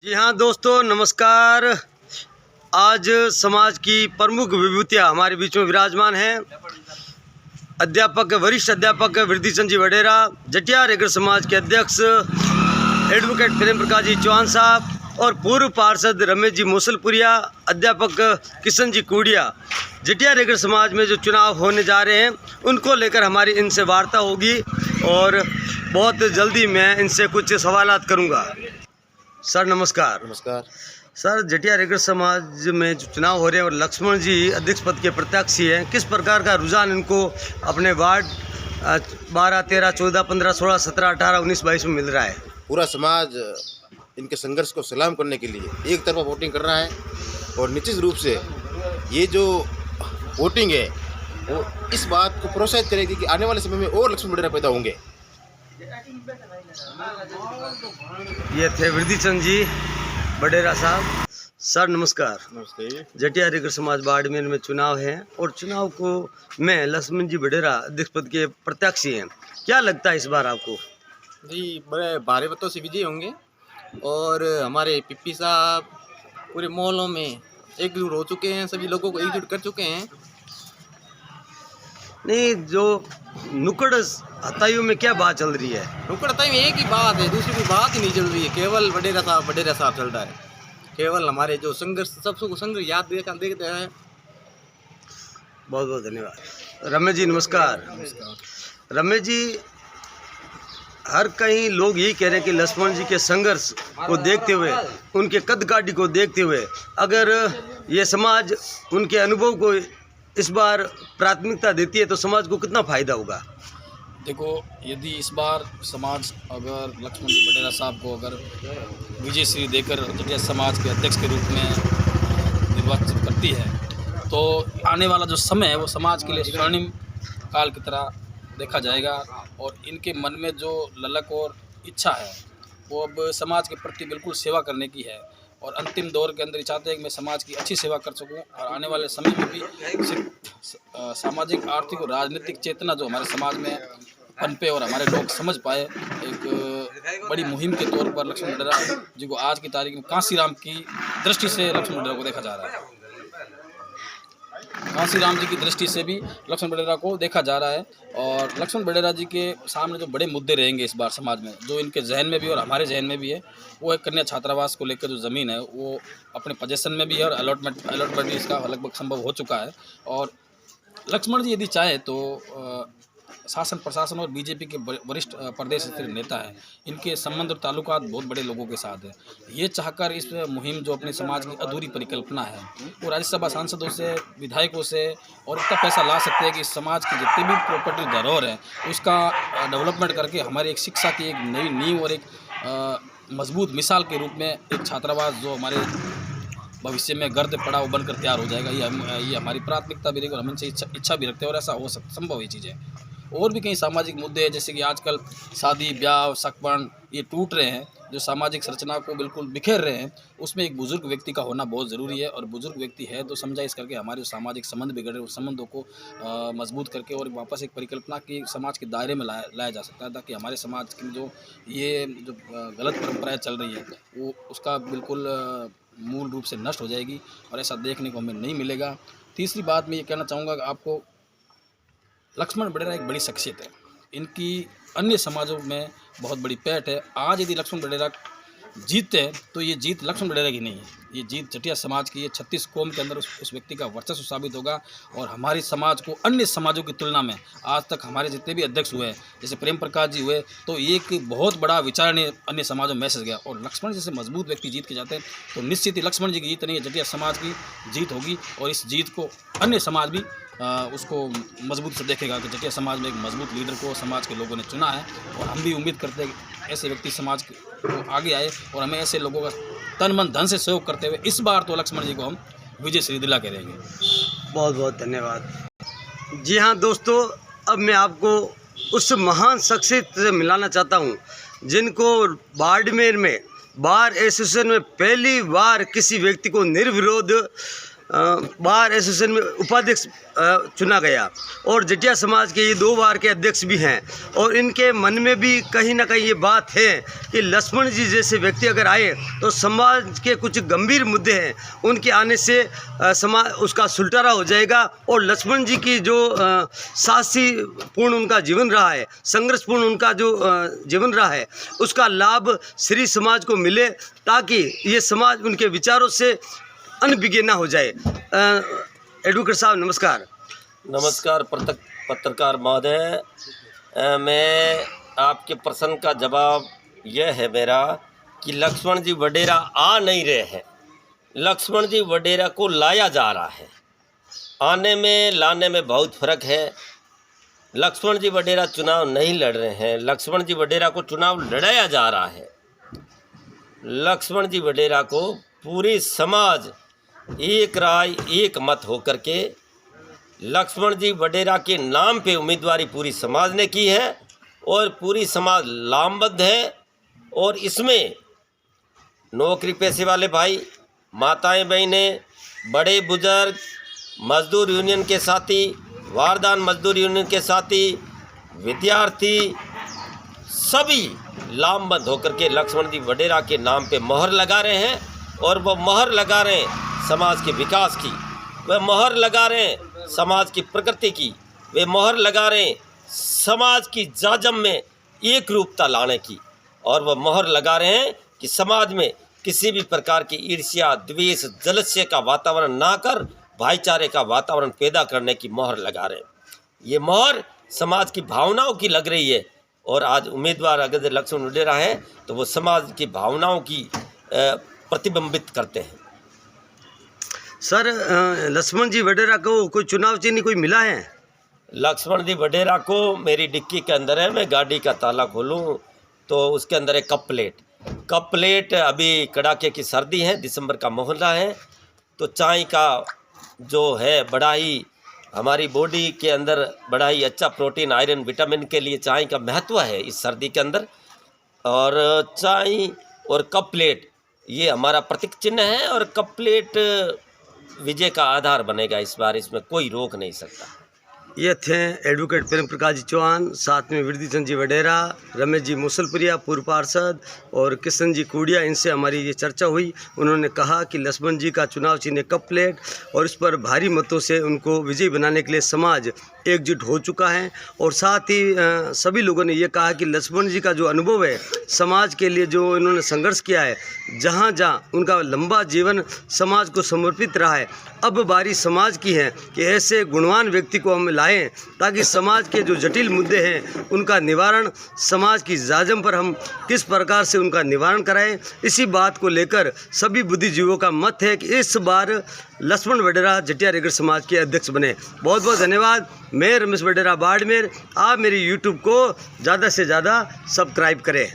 जी हाँ दोस्तों, नमस्कार। आज समाज की प्रमुख विभूतियाँ हमारे बीच में विराजमान हैं। अध्यापक, वरिष्ठ अध्यापक वृद्धि चंद जी वडेरा, जटिया रेगर समाज के अध्यक्ष एडवोकेट प्रेम प्रकाश जी चौहान साहब और पूर्व पार्षद रमेश जी मोसलपुरिया, अध्यापक किशन जी कुड़िया। जटिया रेगर समाज में जो चुनाव होने जा रहे हैं उनको लेकर हमारी इनसे वार्ता होगी और बहुत जल्दी मैं इनसे कुछ सवालात करूँगा। सर नमस्कार। नमस्कार सर, जटिया रेगर समाज में जो चुनाव हो रहे हैं और लक्ष्मण जी अध्यक्ष पद के प्रत्याशी हैं, किस प्रकार का रुझान इनको अपने वार्ड 12, 13, 14, 15, 16, 17, 18, 19, 22 में मिल रहा है? पूरा समाज इनके संघर्ष को सलाम करने के लिए एक तरफा वोटिंग कर रहा है और निश्चित रूप से ये जो वोटिंग है वो इस बात को प्रोत्साहित करेगी कि आने वाले समय में और लक्ष्मण वडेरा पैदा होंगे। ये थे वृद्धि चंद जी वडेरा साहब। सर नमस्कार। नमस्ते। जटिया रेगर समाज बाड़मेर में चुनाव है और चुनाव को में लक्ष्मण जी वडेरा अध्यक्ष पद के प्रत्याशी हैं। क्या लगता है इस बार आपको? जी, बड़े भारी मतों से विजयी होंगे और हमारे पिप्पी साहब पूरे मोहल्लों में एकजुट हो चुके हैं, सभी लोगों को एकजुट कर चुके हैं। नहीं, जो नुक्कड़ हताइयों में क्या बात चल रही है? नुक्कड़ हताई में एक ही बात है, दूसरी कोई बात ही नहीं चल रही है। केवल वडेरा साहब चल रहा है। केवल हमारे जो संघर्ष, सबको संघर्ष याद देखते हैं। बहुत बहुत धन्यवाद। रमेश जी नमस्कार। रमेश जी, हर कहीं लोग यही कह रहे हैं कि लक्ष्मण जी के संघर्ष को देखते हुए, उनके कदकाठी को देखते हुए, अगर ये समाज उनके अनुभव को इस बार प्राथमिकता देती है तो समाज को कितना फायदा होगा? देखो, यदि इस बार समाज अगर लक्ष्मण जी वडेरा साहब को अगर विजय श्री देकर जटिया समाज के अध्यक्ष के रूप में निर्वाचित करती है तो आने वाला जो समय है वो समाज के लिए स्वर्णिम काल की तरह देखा जाएगा और इनके मन में जो ललक और इच्छा है वो अब समाज के प्रति बिल्कुल सेवा करने की है और अंतिम दौर के अंदर चाहते हैं कि मैं समाज की अच्छी सेवा कर सकूं और आने वाले समय में भी सिर्फ सामाजिक, आर्थिक और राजनीतिक चेतना जो हमारे समाज में पनपे और हमारे लोग समझ पाए। एक बड़ी मुहिम के तौर पर लक्ष्मण वडेरा जी को आज की तारीख में कांसीराम की दृष्टि से लक्ष्मण वडेरा को देखा जा रहा है। कांसीराम जी की दृष्टि से भी लक्ष्मण वडेरा को देखा जा रहा है और लक्ष्मण वडेरा जी के सामने जो बड़े मुद्दे रहेंगे इस बार समाज में, जो इनके जहन में भी और हमारे जहन में भी है, वो एक कन्या छात्रावास को लेकर जो ज़मीन है वो अपने पोजेशन में भी है और अलॉटमेंट भी इसका लगभग संभव हो चुका है। और लक्ष्मण जी यदि चाहे तो शासन प्रशासन और बीजेपी के वरिष्ठ प्रदेश स्थित नेता हैं, इनके संबंध और ताल्लुकात बहुत बड़े लोगों के साथ है। ये चाहकर इस मुहिम जो अपने समाज की अधूरी परिकल्पना है वो राज्यसभा सांसदों से, विधायकों से और इतना पैसा ला सकते हैं कि समाज की जितनी भी प्रॉपर्टी धरोहर है उसका डेवलपमेंट करके हमारी एक शिक्षा की एक नई नींव और एक मजबूत मिसाल के रूप में एक छात्रावास जो हमारे भविष्य में गर्द पड़ा वो बनकर तैयार हो जाएगा। ये हमारी प्राथमिकता भी रहेगी और हम इनसे इच्छा भी रखते हैं और ऐसा हो संभव ये चीज़ें। और भी कई सामाजिक मुद्दे हैं, जैसे कि आजकल शादी ब्याह सकपन ये टूट रहे हैं, जो सामाजिक संरचना को बिल्कुल बिखेर रहे हैं, उसमें एक बुजुर्ग व्यक्ति का होना बहुत ज़रूरी है और बुजुर्ग व्यक्ति है तो समझाइश करके हमारे सामाजिक संबंध बिगड़ रहे उस संबंधों को मजबूत करके और वापस एक परिकल्पना की समाज के दायरे में लाया जा सकता है, ताकि हमारे समाज की जो गलत परंपराएं चल रही है वो उसका बिल्कुल मूल रूप से नष्ट हो जाएगी और ऐसा देखने को हमें नहीं मिलेगा। तीसरी बात मैं ये कहना चाहूँगा कि आपको लक्ष्मण वडेरा एक बड़ी शख्सियत है, इनकी अन्य समाजों में बहुत बड़ी पैठ है। आज यदि लक्ष्मण वडेरा जीतते हैं तो ये जीत लक्ष्मण वडेरा की नहीं है, ये जीत जटिया समाज की है। 36 कौम के अंदर उस व्यक्ति का वर्चस्व साबित होगा और हमारे समाज को अन्य समाजों की तुलना में आज तक हमारे जितने भी अध्यक्ष हुए, जैसे प्रेम प्रकाश जी हुए, तो एक बहुत बड़ा विचार ने अन्य समाजों में मैसेज गया और लक्ष्मण जैसे मजबूत व्यक्ति जीत के जाते हैं तो निश्चित ही लक्ष्मण जी की जीत नहीं है, जटिया समाज की जीत होगी और इस जीत को अन्य समाज भी उसको मजबूत से देखेगा कि जटिया समाज में एक मजबूत लीडर को समाज के लोगों ने चुना है और हम भी उम्मीद करते हैं कि ऐसे व्यक्ति समाज को आगे आए और हमें ऐसे लोगों का तन मन धन से सहयोग करते हुए इस बार तो लक्ष्मण जी को हम विजय श्री दिला के रहेंगे। बहुत बहुत धन्यवाद। जी हाँ दोस्तों, अब मैं आपको उस महान शख्सियत से मिलाना चाहता हूँ जिनको बाड़मेर में बार एसोसिएशन में पहली बार किसी व्यक्ति को निर्विरोध बार एसोसिएशन में उपाध्यक्ष चुना गया और जटिया समाज के ये 2 बार के अध्यक्ष भी हैं और इनके मन में भी कहीं ना कहीं ये बात है कि लक्ष्मण जी जैसे व्यक्ति अगर आए तो समाज के कुछ गंभीर मुद्दे हैं उनके आने से समाज उसका सुलटारा हो जाएगा और लक्ष्मण जी की जो साहसीपूर्ण उनका जीवन रहा है, संघर्षपूर्ण उनका जो जीवन रहा है, उसका लाभ श्री समाज को मिले ताकि ये समाज उनके विचारों से अनभिज्ञ ना हो जाए। एडवोकेट साहब नमस्कार। नमस्कार पत्रकार महोदय, मैं आपके प्रश्न का जवाब यह है मेरा कि लक्ष्मण जी वडेरा आ नहीं रहे हैं। लक्ष्मण जी वडेरा को लाया जा रहा है। आने में लाने में बहुत फ़र्क है। लक्ष्मण जी वडेरा चुनाव नहीं लड़ रहे हैं, लक्ष्मण जी वडेरा को चुनाव लड़ाया जा रहा है। लक्ष्मण जी वडेरा को पूरी समाज एक राय एक मत होकर के लक्ष्मण जी वडेरा के नाम पे उम्मीदवारी पूरी समाज ने की है और पूरी समाज लामबद्ध है। और इसमें नौकरी पेशे वाले भाई, माताएं बहनें, बड़े बुजुर्ग, मजदूर यूनियन के साथी, वारदान मजदूर यूनियन के साथी, विद्यार्थी, सभी लामबंद होकर के लक्ष्मण जी वडेरा के नाम पे मोहर लगा रहे हैं। और वह मोहर लगा रहे हैं समाज के विकास की, वह मोहर लगा रहे हैं समाज की प्रकृति की, वे मोहर लगा रहे हैं समाज की जाजम में एक रूपता लाने की, और वह मोहर लगा रहे हैं कि समाज में किसी भी प्रकार की ईर्ष्या, द्वेष, जलस्य का वातावरण ना कर भाईचारे का वातावरण पैदा करने की मोहर लगा रहे हैं। ये मोहर समाज की भावनाओं की लग रही है और आज उम्मीदवार अगर लक्ष्मण वडेरा है तो वो समाज की भावनाओं की प्रतिबिंबित करते हैं। सर, लक्ष्मण जी वडेरा को कोई चुनाव चिन्ह कोई मिला है? लक्ष्मण जी वडेरा को मेरी डिक्की के अंदर है, मैं गाड़ी का ताला खोलूं तो उसके अंदर है कप प्लेट। अभी कड़ाके की सर्दी है, दिसंबर का महीना है, तो चाय का जो है बड़ा ही हमारी बॉडी के अंदर बड़ा ही अच्छा प्रोटीन, आयरन, विटामिन के लिए चाय का महत्व है इस सर्दी के अंदर। और चाय और कप प्लेट ये हमारा प्रतीक चिन्ह है और कप प्लेट विजय का आधार बनेगा इस बार, इसमें कोई रोक नहीं सकता। ये थे एडवोकेट प्रेम प्रकाश जी चौहान, साथ में वृद्धिचंद जी वडेरा, रमेश जी मुसलपुरिया पूर्व पार्षद और किशन जी कुडिया। इनसे हमारी ये चर्चा हुई। उन्होंने कहा कि लक्ष्मण जी का चुनाव चिन्ह कप प्लेट और इस पर भारी मतों से उनको विजयी बनाने के लिए समाज एकजुट हो चुका है। और साथ ही सभी लोगों ने ये कहा कि लक्ष्मण जी का जो अनुभव है, समाज के लिए जो इन्होंने संघर्ष किया है, जहाँ जहाँ उनका लंबा जीवन समाज को समर्पित रहा है, अब बारी समाज की है कि ऐसे गुणवान व्यक्ति को हम लाएं ताकि समाज के जो जटिल मुद्दे हैं उनका निवारण, समाज की जाजम पर हम किस प्रकार से उनका निवारण कराएं। इसी बात को लेकर सभी बुद्धिजीवियों का मत है कि इस बार लक्ष्मण वडेरा जटिया रेगड़ समाज के अध्यक्ष बने। बहुत बहुत धन्यवाद। मैं रमेश वडेरा बाड़मेर। आप मेरी यूट्यूब को ज़्यादा से ज़्यादा सब्सक्राइब करें।